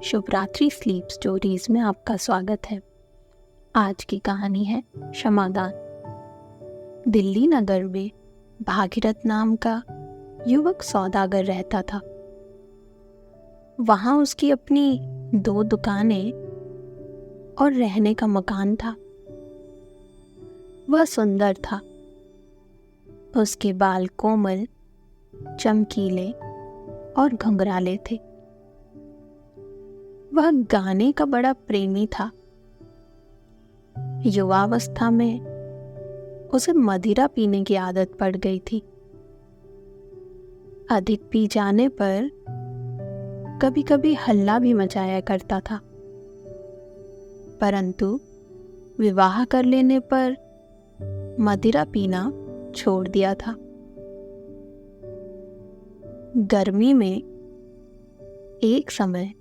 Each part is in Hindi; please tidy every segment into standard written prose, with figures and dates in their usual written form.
शुभ रात्रि स्लीप स्टोरीज में आपका स्वागत है। आज की कहानी है क्षमादान। दिल्ली नगर में भागीरथ नाम का युवक सौदागर रहता था। वहां उसकी अपनी 2 दुकानें और रहने का मकान था। वह सुंदर था। उसके बाल कोमल, चमकीले और घुंघराले थे। वह गाने का बड़ा प्रेमी था। युवावस्था में उसे मदिरा पीने की आदत पड़ गई थी। अधिक पी जाने पर कभी कभी हल्ला भी मचाया करता था, परंतु विवाह कर लेने पर मदिरा पीना छोड़ दिया था। गर्मी में एक समय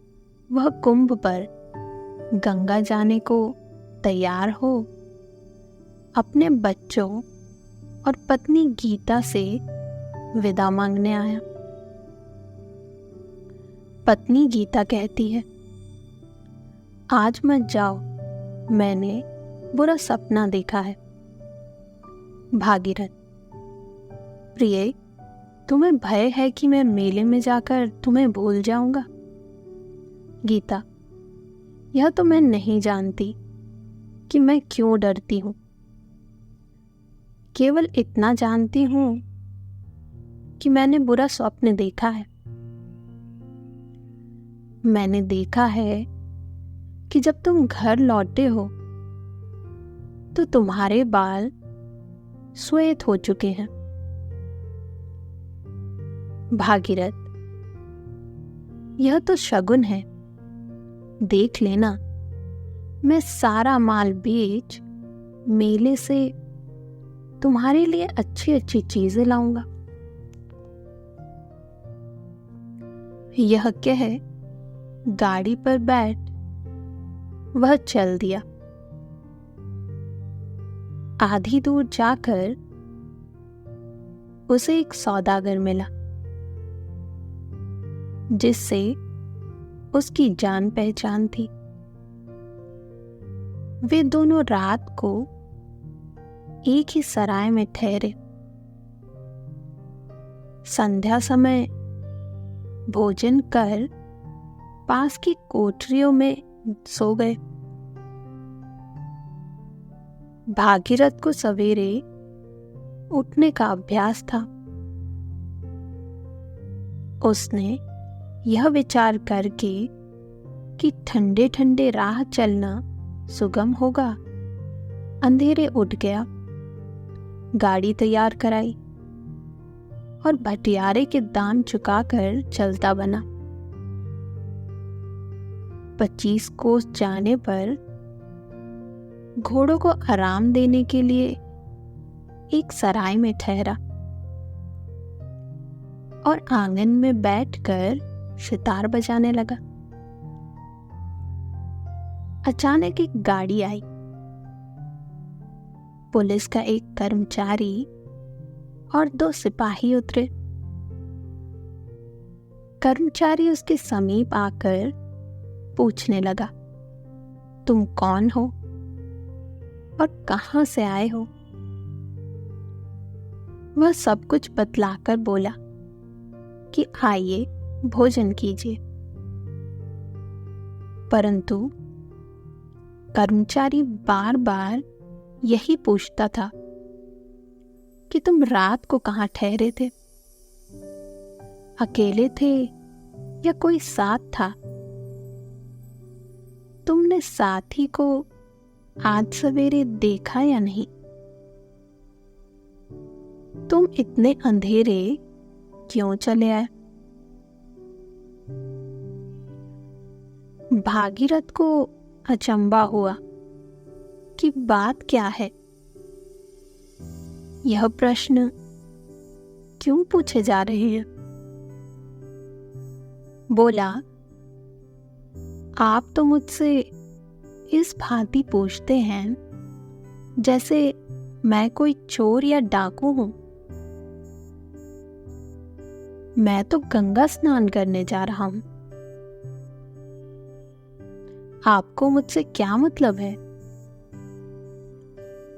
वह कुंभ पर गंगा जाने को तैयार हो अपने बच्चों और पत्नी गीता से विदा मांगने आया। पत्नी गीता कहती है, आज मत जाओ, मैंने बुरा सपना देखा है। भागीरथ, प्रिय, तुम्हें भय है कि मैं मेले में जाकर तुम्हें भूल जाऊंगा। गीता, यह तो मैं नहीं जानती कि मैं क्यों डरती हूं। केवल इतना जानती हूं कि मैंने बुरा स्वप्न देखा है। मैंने देखा है कि जब तुम घर लौटे हो तो तुम्हारे बाल श्वेत हो चुके हैं। भागीरथ, यह तो शगुन है। देख लेना, मैं सारा माल बेच मेले से तुम्हारे लिए अच्छी अच्छी चीजें लाऊंगा। यह कह गाड़ी पर बैठ वह चल दिया। आधी दूर जाकर उसे एक सौदागर मिला जिससे उसकी जान पहचान थी। वे दोनों रात को एक ही सराय में ठहरे। संध्या समय भोजन कर पास की कोठरियों में सो गए। भागीरथ को सवेरे उठने का अभ्यास था। उसने यह विचार करके कि ठंडे ठंडे राह चलना सुगम होगा, अंधेरे उठ गया, गाड़ी तैयार कराई और भटियारे के दाम चुकाकर चलता बना। 25 कोस जाने पर घोड़ों को आराम देने के लिए एक सराय में ठहरा और आंगन में बैठकर सितार बजाने लगा। अचानक एक गाड़ी आई। पुलिस का एक कर्मचारी और 2 सिपाही उतरे। कर्मचारी उसके समीप आकर पूछने लगा, तुम कौन हो और कहां से आए हो? वह सब कुछ बतलाकर बोला कि आइए भोजन कीजिए। परंतु कर्मचारी बार बार यही पूछता था कि तुम रात को कहाँ ठहरे थे, अकेले थे या कोई साथ था? तुमने साथी को आज सवेरे देखा या नहीं? तुम इतने अंधेरे क्यों चले आए? भागीरथ को अचंबा हुआ कि बात क्या है। यह प्रश्न क्यों पूछे जा रहे हैं? बोला, आप तो मुझसे इस भांति पूछते हैं जैसे मैं कोई चोर या डाकू हूं। मैं तो गंगा स्नान करने जा रहा हूं। आपको मुझसे क्या मतलब है?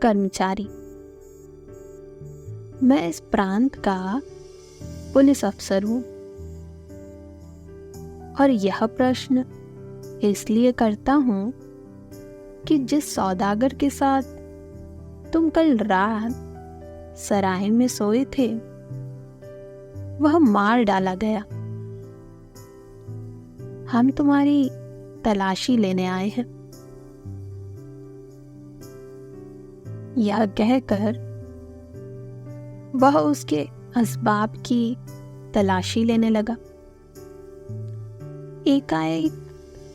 कर्मचारी, मैं इस प्रांत का पुलिस अफसर हूं और यह प्रश्न इसलिए करता हूं कि जिस सौदागर के साथ तुम कल रात सराय में सोए थे वह मार डाला गया। हम तुम्हारी तलाशी लेने आए हैं। यह कहकर वह उसके असबाब की तलाशी लेने लगा। एकाएक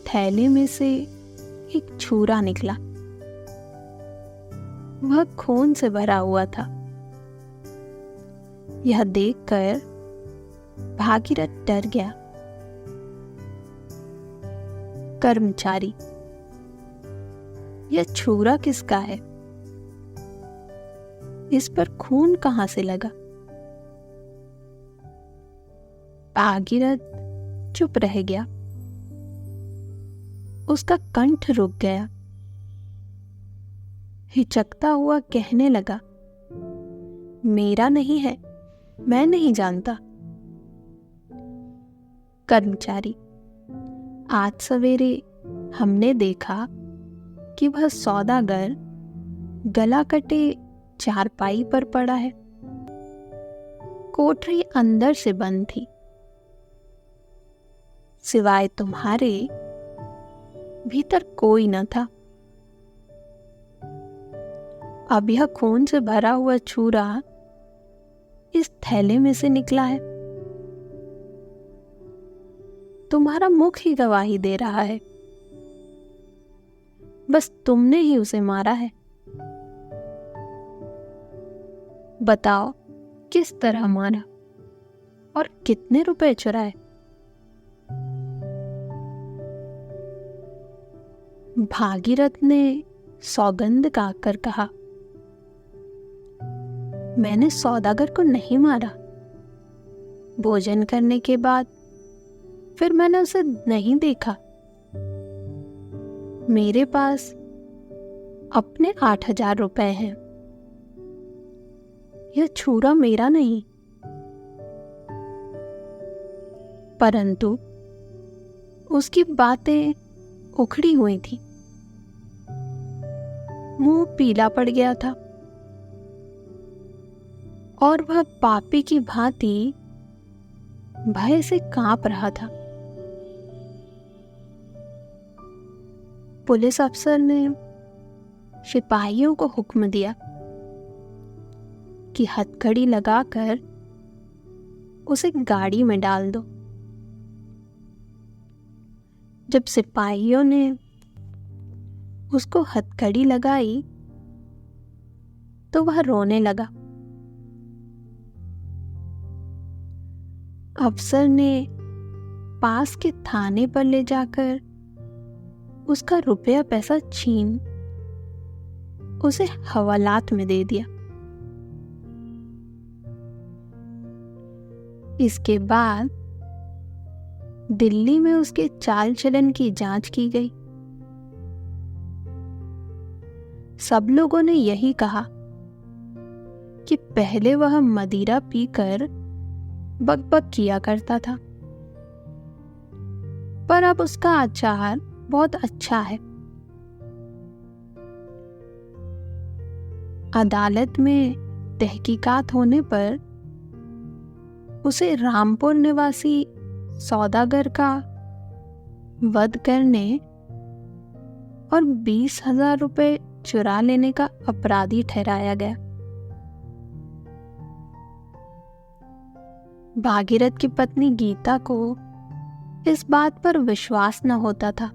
थैले में से एक छुरा निकला। वह खून से भरा हुआ था। यह देखकर भागीरथ डर गया। कर्मचारी, यह छुरा किसका है? इस पर खून कहां से लगा? भागीरथ चुप रह गया। उसका कंठ रुक गया। हिचकता हुआ कहने लगा, मेरा नहीं है, मैं नहीं जानता। कर्मचारी, आज सवेरे हमने देखा कि वह सौदागर गला कटे चारपाई पर पड़ा है। कोठरी अंदर से बंद थी। सिवाय तुम्हारे भीतर कोई न था। अब यह खून से भरा हुआ छुरा इस थैले में से निकला है। तुम्हारा मुख ही गवाही दे रहा है। बस तुमने ही उसे मारा है। बताओ किस तरह मारा और कितने रुपए चुराए? भागीरथ ने सौगंध खाकर कहा, मैंने सौदागर को नहीं मारा। भोजन करने के बाद फिर मैंने उसे नहीं देखा। मेरे पास अपने 8,000 रुपए हैं। यह छुरा मेरा नहीं। परंतु उसकी बातें उखड़ी हुई थी। मुंह पीला पड़ गया था और वह पापी की भांति भय से कांप रहा था। पुलिस अफसर ने सिपाहियों को हुक्म दिया कि हथकड़ी लगाकर उसे गाड़ी में डाल दो। जब सिपाहियों ने उसको हथकड़ी लगाई तो वह रोने लगा। अफसर ने पास के थाने पर ले जाकर उसका रुपया पैसा छीन उसे हवालात में दे दिया। इसके बाद दिल्ली में उसके चाल चलन की जांच की गई। सब लोगों ने यही कहा कि पहले वह मदिरा पीकर बकबक किया करता था, पर अब उसका आचार बहुत अच्छा है। अदालत में तहकीकात होने पर उसे रामपुर निवासी सौदागर का वध करने और 20,000 रुपए चुरा लेने का अपराधी ठहराया गया। भागीरथ की पत्नी गीता को इस बात पर विश्वास न होता था।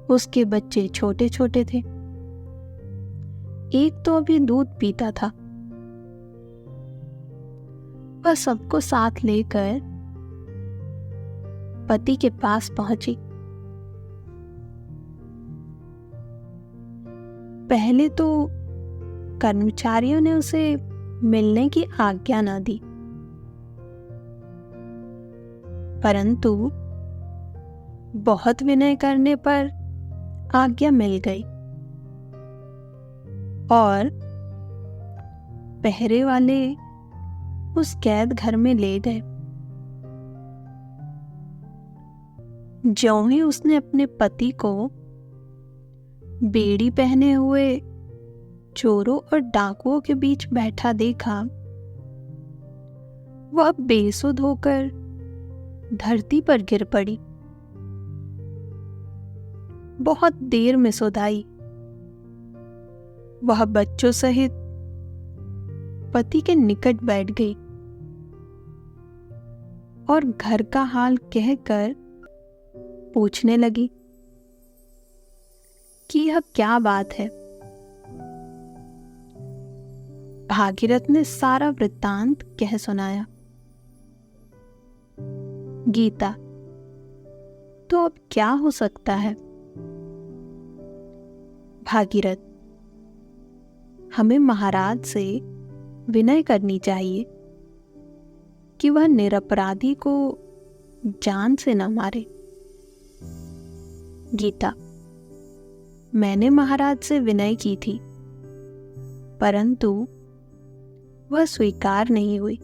उसके बच्चे छोटे छोटे थे। एक तो अभी दूध पीता था। वह सबको साथ लेकर पति के पास पहुंची। पहले तो कर्मचारियों ने उसे मिलने की आज्ञा न दी, परंतु बहुत विनय करने पर आज्ञा मिल गई और पहरे वाले उस कैद घर में ले गए। ज्यों ही उसने अपने पति को बेड़ी पहने हुए चोरों और डाकुओं के बीच बैठा देखा, वह बेसुध होकर धरती पर गिर पड़ी। बहुत देर में सुध आई। वह बच्चों सहित पति के निकट बैठ गई और घर का हाल कहकर पूछने लगी कि यह क्या बात है। भागीरथ ने सारा वृत्तांत कह सुनाया। गीता, तो अब क्या हो सकता है? भागीरथ, हमें महाराज से विनय करनी चाहिए कि वह निरपराधी को जान से न मारे। गीता, मैंने महाराज से विनय की थी, परंतु वह स्वीकार नहीं हुई।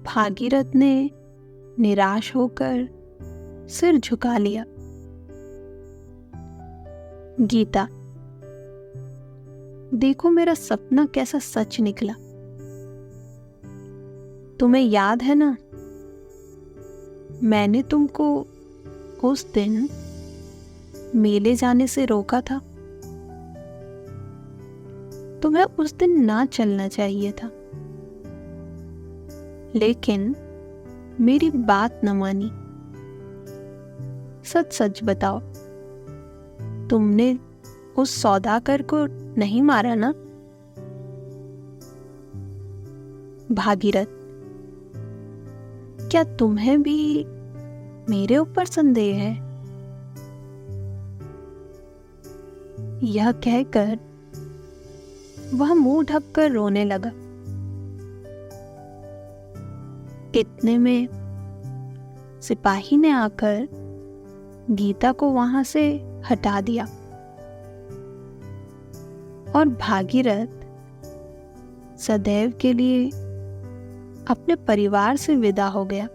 भागीरथ ने निराश होकर सिर झुका लिया। गीता, देखो मेरा सपना कैसा सच निकला। तुम्हें याद है ना, मैंने तुमको उस दिन मेले जाने से रोका था। तुम्हें उस दिन ना चलना चाहिए था, लेकिन मेरी बात न मानी। सच सच बताओ, तुमने उस सौदागर को नहीं मारा ना? भागीरथ, क्या तुम्हें भी मेरे ऊपर संदेह है? यह कहकर वह मुंह ढककर रोने लगा। इतने में सिपाही ने आकर गीता को वहां से हटा दिया और भागीरथ सदैव के लिए अपने परिवार से विदा हो गया।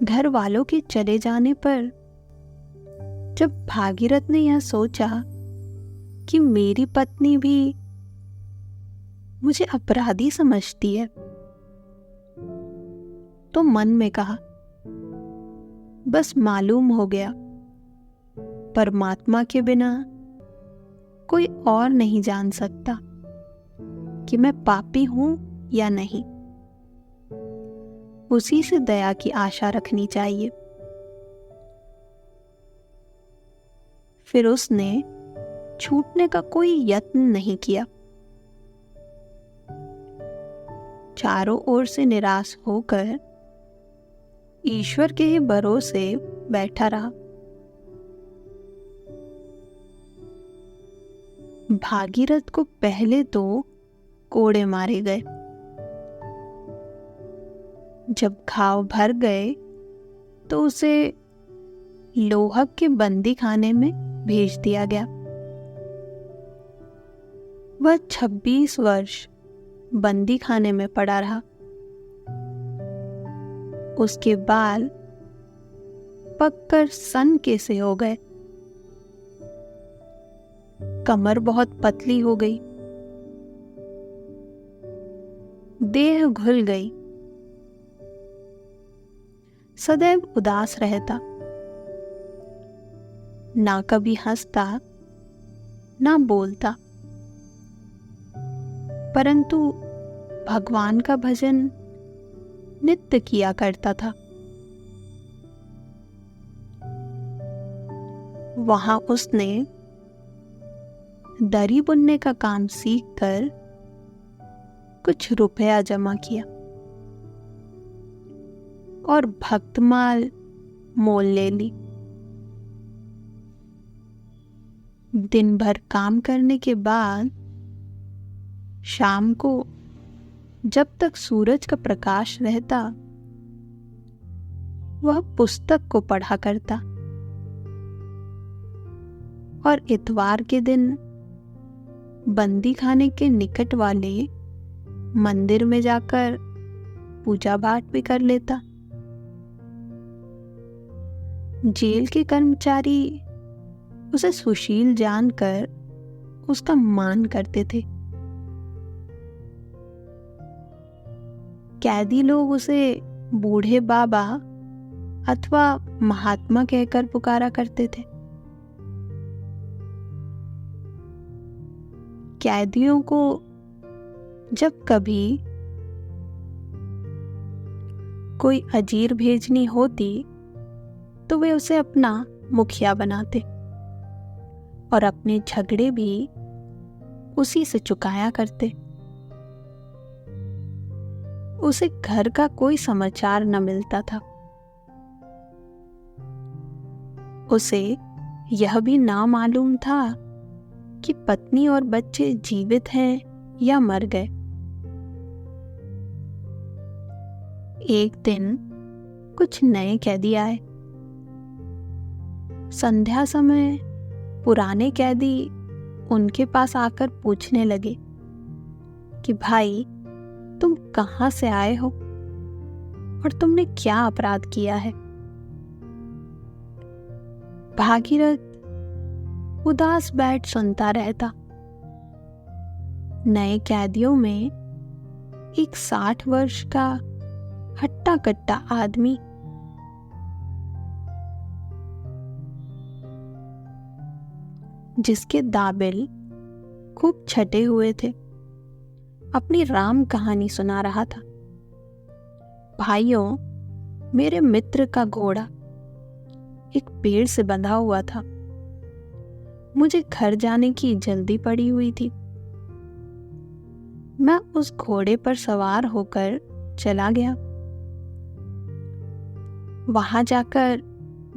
घर वालों के चले जाने पर जब भागीरथ ने यह सोचा कि मेरी पत्नी भी मुझे अपराधी समझती है, तो मन में कहा, बस मालूम हो गया, परमात्मा के बिना कोई और नहीं जान सकता कि मैं पापी हूं या नहीं। उसी से दया की आशा रखनी चाहिए। फिर उसने छूटने का कोई यत्न नहीं किया। चारों ओर से निराश होकर ईश्वर के ही भरोसे बैठा रहा। भागीरथ को पहले तो कोड़े मारे गए। जब घाव भर गए तो उसे लोहक के बंदी खाने में भेज दिया गया। वह 26 वर्ष बंदी खाने में पड़ा रहा। उसके बाल पककर सन के से हो गए। कमर बहुत पतली हो गई। देह घुल गई। सदैव उदास रहता, ना कभी हंसता ना बोलता, परंतु भगवान का भजन नित्य किया करता था। वहां उसने दरी बुनने का काम सीखकर कुछ रुपया जमा किया और भक्तमाल मोल ले ली। दिन भर काम करने के बाद शाम को जब तक सूरज का प्रकाश रहता वह पुस्तक को पढ़ा करता और इतवार के दिन बंदी खाने के निकट वाले मंदिर में जाकर पूजा पाठ भी कर लेता। जेल के कर्मचारी उसे सुशील जानकर उसका मान करते थे। कैदी लोग उसे बूढ़े बाबा अथवा महात्मा कहकर पुकारा करते थे। कैदियों को जब कभी कोई अजीर भेजनी होती तो वे उसे अपना मुखिया बनाते और अपने झगड़े भी उसी से चुकाया करते। उसे घर का कोई समाचार न मिलता था। उसे यह भी ना मालूम था कि पत्नी और बच्चे जीवित हैं या मर गए। एक दिन कुछ नए कैदी आए। संध्या समय पुराने कैदी उनके पास आकर पूछने लगे कि भाई, तुम कहाँ से आए हो और तुमने क्या अपराध किया है? भागीरथ उदास बैठ सुनता रहता। नए कैदियों में एक 60 वर्ष का हट्टा कट्टा आदमी जिसके दाबिल खूब छटे हुए थे अपनी राम कहानी सुना रहा था। भाइयों, मेरे मित्र का घोड़ा एक पेड़ से बंधा हुआ था। मुझे घर जाने की जल्दी पड़ी हुई थी। मैं उस घोड़े पर सवार होकर चला गया। वहां जाकर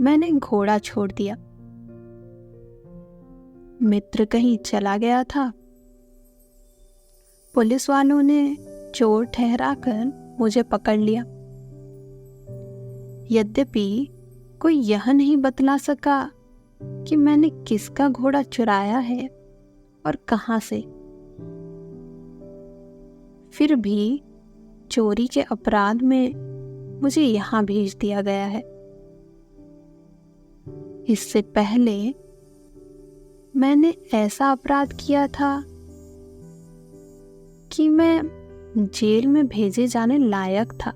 मैंने घोड़ा छोड़ दिया। मित्र कहीं चला गया था। पुलिस वालों ने चोर ठहराकर मुझे पकड़ लिया। यद्यपि कोई यह नहीं बतला सका कि मैंने किसका घोड़ा चुराया है और कहां से। फिर भी चोरी के अपराध में मुझे यहां भेज दिया गया है। इससे पहले मैंने ऐसा अपराध किया था कि मैं जेल में भेजे जाने लायक था,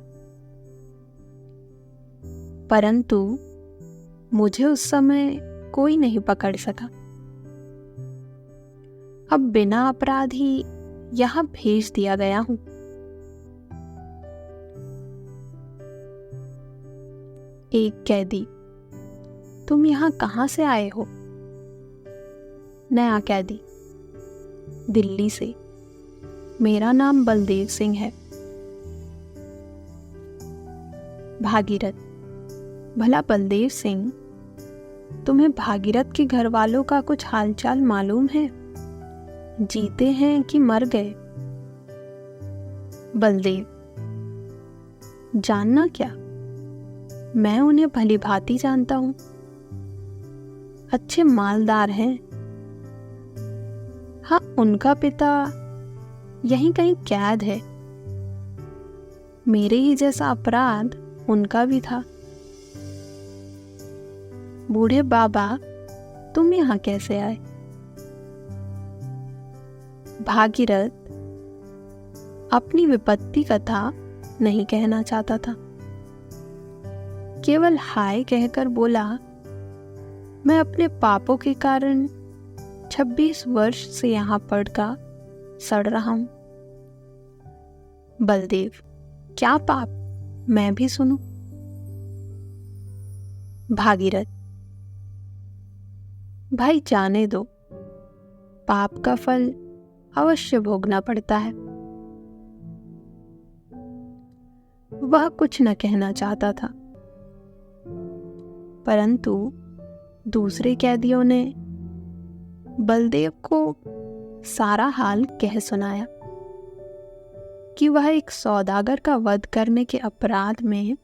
परंतु मुझे उस समय कोई नहीं पकड़ सका। अब बिना अपराध ही यहां भेज दिया गया हूं। एक कैदी, तुम यहां कहां से आए हो? नया कैदी, दिल्ली से। मेरा नाम बलदेव सिंह है। भागीरथ, भला बलदेव सिंह, तुम्हें भागीरथ के घर वालों का कुछ हालचाल मालूम है? जीते हैं कि मर गए? बलदेव, जानना क्या, मैं उन्हें भली भांति जानता हूं। अच्छे मालदार हैं। हाँ, उनका पिता यहीं कहीं कैद है। मेरे ही जैसा अपराध उनका भी था। बूढ़े बाबा, तुम यहां कैसे आए? भागीरथ अपनी विपत्ति कथा नहीं कहना चाहता था। केवल हाय कहकर बोला, मैं अपने पापों के कारण 26 वर्ष से यहां पड़कर सड़ रहा हूं। बलदेव, क्या पाप, मैं भी सुनूं। भागीरथ, भाई जाने दो, पाप का फल अवश्य भोगना पड़ता है। वह कुछ न कहना चाहता था, परंतु दूसरे कैदियों ने बलदेव को सारा हाल कह सुनाया कि वह एक सौदागर का वध करने के अपराध में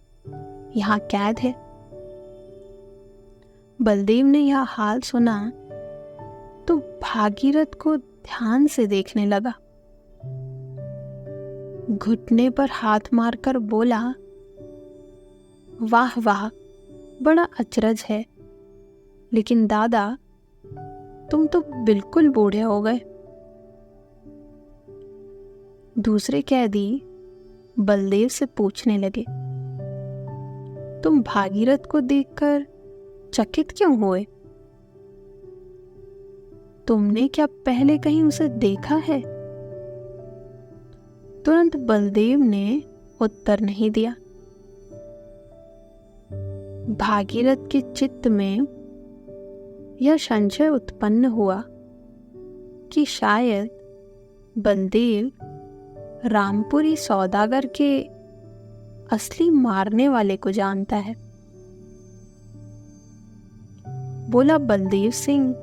यहाँ कैद है। बलदेव ने यह हाल सुना तो भागीरथ को ध्यान से देखने लगा। घुटने पर हाथ मारकर बोला, वाह वाह, बड़ा अचरज है, लेकिन दादा तुम तो बिल्कुल बूढ़े हो गए। दूसरे कैदी बलदेव से पूछने लगे, तुम भागीरथ को देखकर चकित क्यों हुए? तुमने क्या पहले कहीं उसे देखा है? तुरंत बलदेव ने उत्तर नहीं दिया। भागीरथ के चित्त में यह संशय उत्पन्न हुआ कि शायद बलदेव रामपुरी सौदागर के असली मारने वाले को जानता है। बोला, बलदेव सिंह,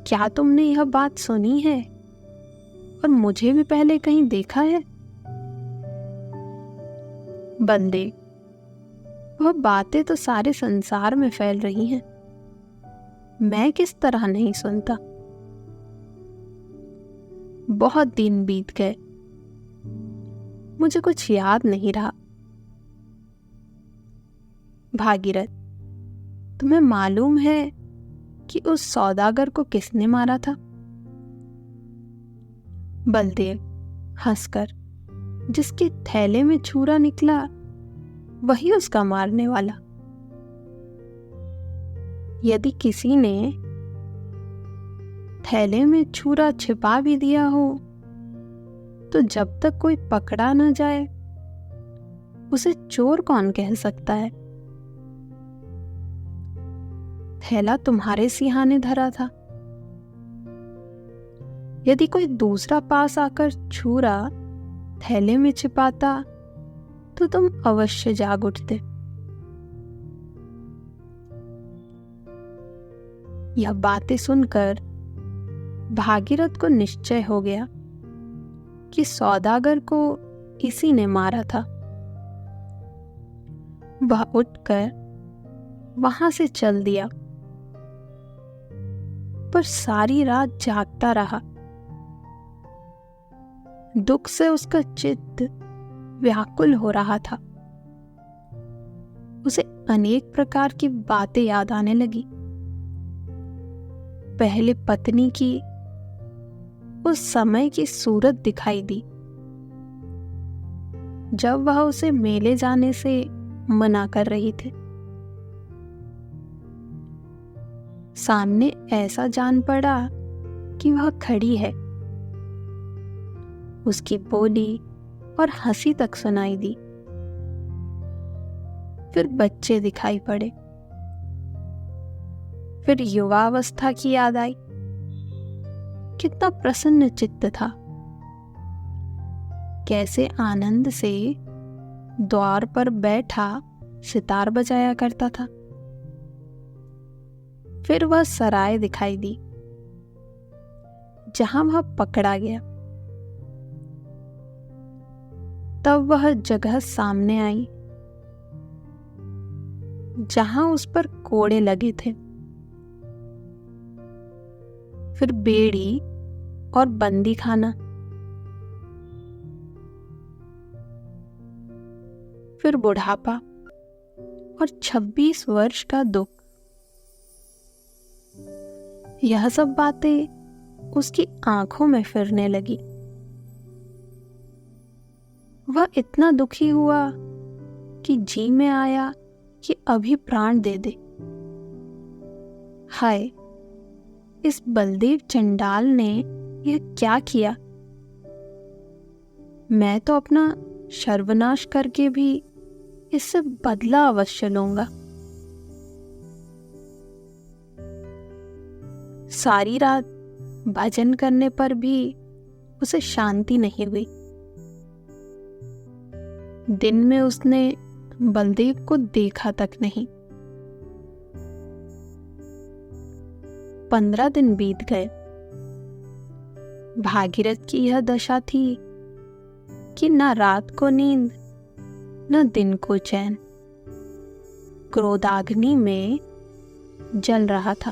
क्या तुमने यह बात सुनी है और मुझे भी पहले कहीं देखा है? बलदेव, वह बातें तो सारे संसार में फैल रही हैं, मैं किस तरह नहीं सुनता। बहुत दिन बीत गए, मुझे कुछ याद नहीं रहा। भागीरथ, तुम्हें मालूम है कि उस सौदागर को किसने मारा था? बलदेव हंसकर, जिसके थैले में छुरा निकला वही उसका मारने वाला। यदि किसी ने थैले में छुरा छिपा भी दिया हो तो जब तक कोई पकड़ा न जाए उसे चोर कौन कह सकता है? थैला तुम्हारे सिरहाने धरा था। यदि कोई दूसरा पास आकर छुरा थैले में छिपाता तो तुम अवश्य जाग उठते। यह बातें सुनकर भागीरथ को निश्चय हो गया कि सौदागर को इसी ने मारा था। वह उठकर वहां से चल दिया, पर सारी रात जागता रहा। दुख से उसका चित्त व्याकुल हो रहा था। उसे अनेक प्रकार की बातें याद आने लगी। पहले पत्नी की उस समय की सूरत दिखाई दी जब वह उसे मेले जाने से मना कर रही थी। सामने ऐसा जान पड़ा कि वह खड़ी है। उसकी बोली और हंसी तक सुनाई दी। फिर बच्चे दिखाई पड़े। फिर युवावस्था की याद आई। कितना प्रसन्न चित्त था। कैसे आनंद से द्वार पर बैठा सितार बजाया करता था। फिर वह सराय दिखाई दी जहां वह पकड़ा गया। तब वह जगह सामने आई जहां उस पर कोड़े लगे थे। फिर बेड़ी और बंदी खाना। फिर बुढ़ापा और 26 वर्ष का दुख। यह सब बातें उसकी आंखों में फिरने लगी। वह इतना दुखी हुआ कि जी में आया कि अभी प्राण दे दे। हाय, इस बलदेव चंडाल ने यह क्या किया? मैं तो अपना सर्वनाश करके भी इससे बदला अवश्य लूंगा। सारी रात भजन करने पर भी उसे शांति नहीं हुई। दिन में उसने बलदेव को देखा तक नहीं। 15 दिन बीत गए। भागीरथ की यह दशा थी कि ना रात को नींद न दिन को चैन क्रोधाग्नि में जल रहा था।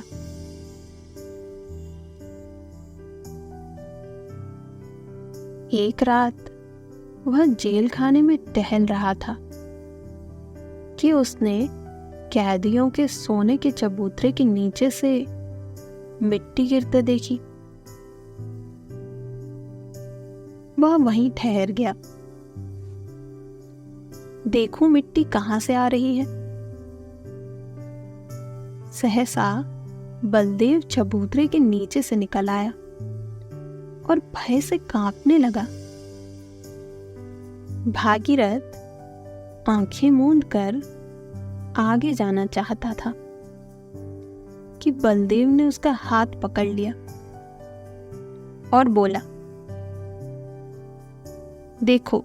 एक रात वह जेल खाने में टहल रहा था कि उसने कैदियों के सोने के चबूतरे के नीचे से मिट्टी गिरते देखी। वह वहीं ठहर गया। देखूं मिट्टी कहां से आ रही है। सहसा बलदेव चबूतरे के नीचे से निकल आया और भय से कांपने लगा। भागीरथ आंखें मूंद कर आगे जाना चाहता था कि बलदेव ने उसका हाथ पकड़ लिया और बोला, देखो,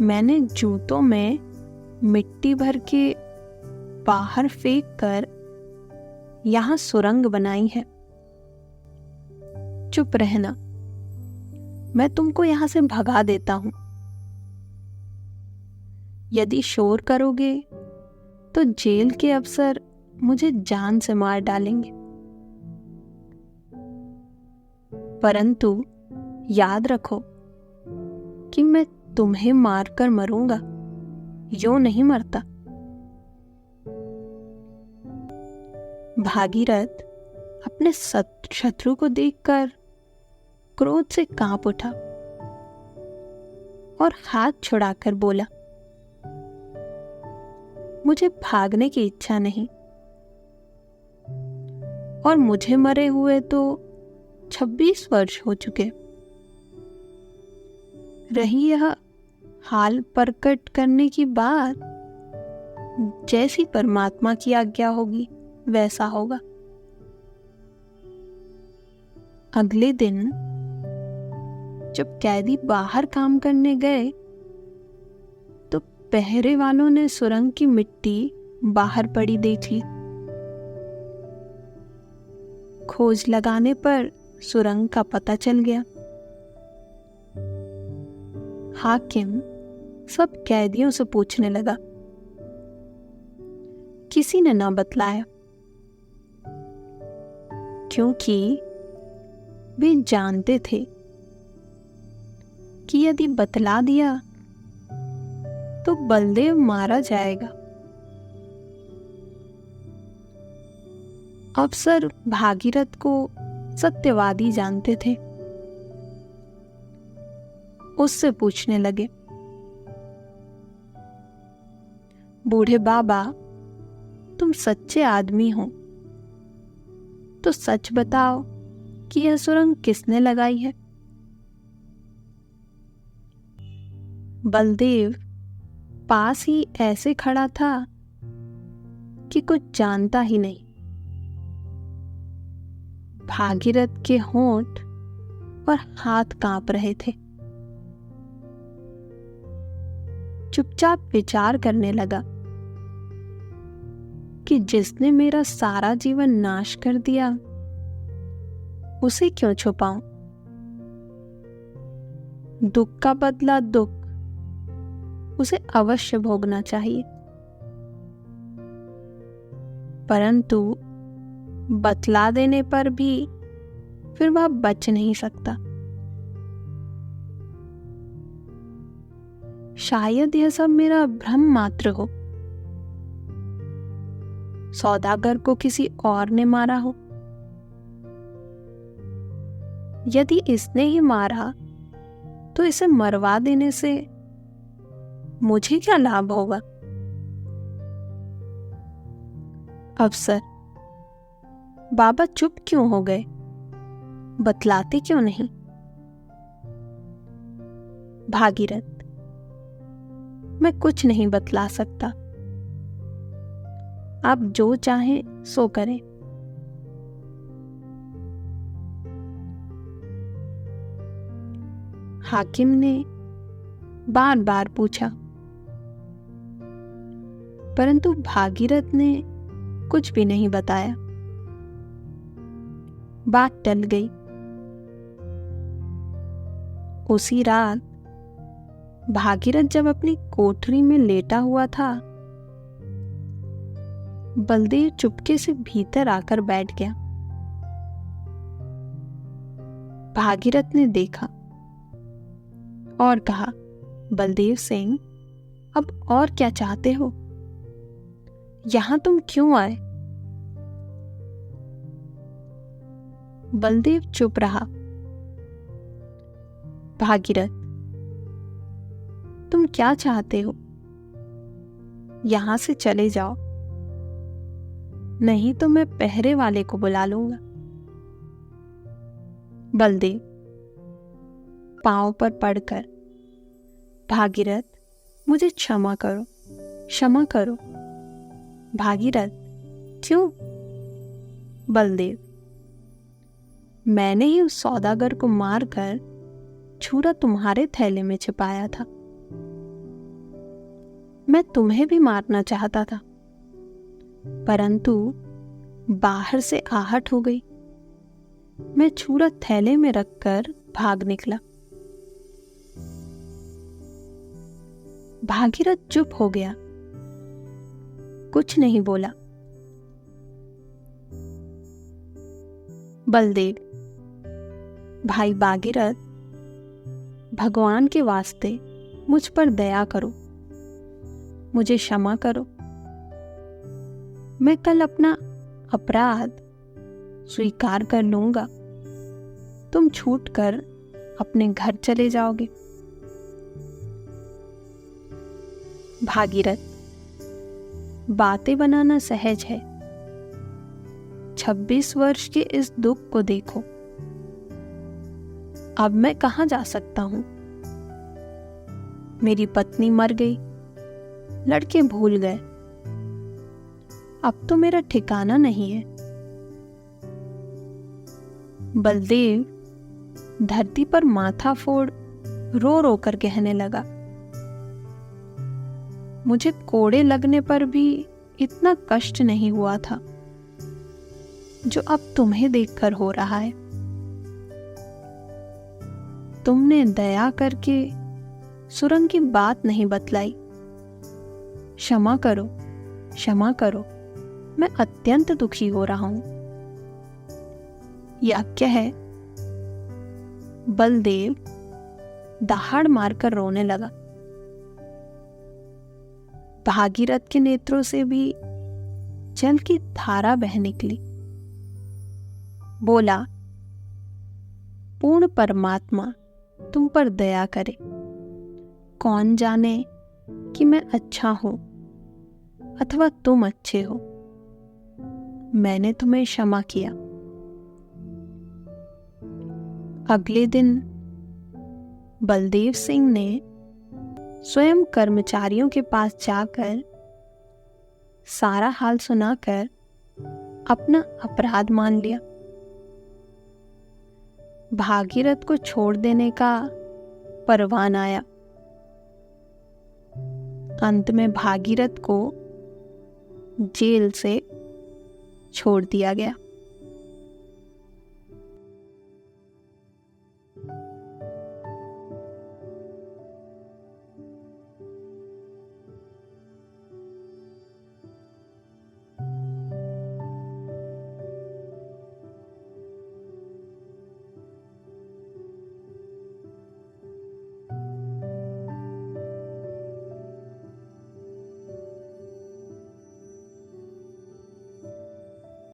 मैंने जूतों में मिट्टी भर के बाहर फेंक कर यहां सुरंग बनाई है। चुप रहना, मैं तुमको यहां से भगा देता हूं। यदि शोर करोगे तो जेल के अफसर मुझे जान से मार डालेंगे। परंतु याद रखो कि मैं तुम्हें मारकर मरूंगा, यूं नहीं मरता। भागीरथ अपने शत्रु को देखकर क्रोध से कांप उठा और हाथ छुड़ाकर बोला, मुझे भागने की इच्छा नहीं, और मुझे मरे हुए तो 26 वर्ष हो चुके। रही यह हाल प्रकट करने की बात, जैसी परमात्मा की आज्ञा होगी वैसा होगा। अगले दिन जब कैदी बाहर काम करने गए तो पहरे वालों ने सुरंग की मिट्टी बाहर पड़ी देख ली। खोज लगाने पर सुरंग का पता चल गया। हाकिम सब कैदियों से पूछने लगा। किसी ने ना बतलाया, क्योंकि वे जानते थे कि यदि बतला दिया तो बलदेव मारा जाएगा। अफसर भागीरथ को सत्यवादी जानते थे। उससे पूछने लगे, बूढ़े बाबा, तुम सच्चे आदमी हो तो सच बताओ कि यह सुरंग किसने लगाई है। बलदेव पास ही ऐसे खड़ा था कि कुछ जानता ही नहीं। भागीरथ के होंठ और हाथ कांप रहे थे। चुपचाप विचार करने लगा कि जिसने मेरा सारा जीवन नाश कर दिया उसे क्यों छुपाऊं। दुख का बदला दुख उसे अवश्य भोगना चाहिए, परंतु बतला देने पर भी फिर वह बच नहीं सकता। शायद यह सब मेरा भ्रम मात्र हो। सौदागर को किसी और ने मारा हो। यदि इसने ही मारा तो इसे मरवा देने से मुझे क्या लाभ होगा। अफसर, बाबा चुप क्यों हो गए, बतलाते क्यों नहीं। भागीरथ, मैं कुछ नहीं बतला सकता। आप जो चाहें सो करें। हाकिम ने बार बार पूछा, परंतु भागीरथ ने कुछ भी नहीं बताया। बात टल गई। उसी रात भागीरथ जब अपनी कोठरी में लेटा हुआ था, बलदेव चुपके से भीतर आकर बैठ गया। भागीरथ ने देखा और कहा, बलदेव सिंह, अब और क्या चाहते हो? यहां तुम क्यों आए? बलदेव चुप रहा। भागीरथ, तुम क्या चाहते हो? यहां से चले जाओ, नहीं तो मैं पहरे वाले को बुला लूंगा। बलदेव पांव पर पड़कर, भागीरथ, मुझे क्षमा करो, क्षमा करो। भागीरथ, क्यों? बलदेव, मैंने ही उस सौदागर को मारकर छुरा तुम्हारे थैले में छिपाया था। मैं तुम्हें भी मारना चाहता था, परंतु बाहर से आहट हो गई। मैं छुरा थैले में रखकर भाग निकला। भागीरथ चुप हो गया, कुछ नहीं बोला। बलदेव, भाई भागीरथ, भगवान के वास्ते मुझ पर दया करो, मुझे क्षमा करो। मैं कल अपना अपराध स्वीकार कर लूंगा। तुम छूटकर अपने घर चले जाओगे। भागीरथ, बातें बनाना सहज है। 26 वर्ष के इस दुख को देखो। अब मैं कहां जा सकता हूं? मेरी पत्नी मर गई, लड़के भूल गए, अब तो मेरा ठिकाना नहीं है। बलदेव धरती पर माथा फोड़ रो रो कर कहने लगा, मुझे कोड़े लगने पर भी इतना कष्ट नहीं हुआ था जो अब तुम्हें देखकर हो रहा है। तुमने दया करके सुरंग की बात नहीं बतलाई। क्षमा करो, क्षमा करो, मैं अत्यंत दुखी हो रहा हूं। याज्ञ है। बलदेव दहाड़ मारकर रोने लगा। भागीरथ के नेत्रों से भी जल की धारा बह निकली। बोला, पूर्ण परमात्मा तुम पर दया करे। कौन जाने कि मैं अच्छा हूं अथवा तुम अच्छे हो। मैंने तुम्हें क्षमा किया। अगले दिन बलदेव सिंह ने स्वयं कर्मचारियों के पास जाकर सारा हाल सुनाकर अपना अपराध मान लिया। भागीरथ को छोड़ देने का परवान आया। अंत में भागीरथ को जेल से छोड़ दिया गया।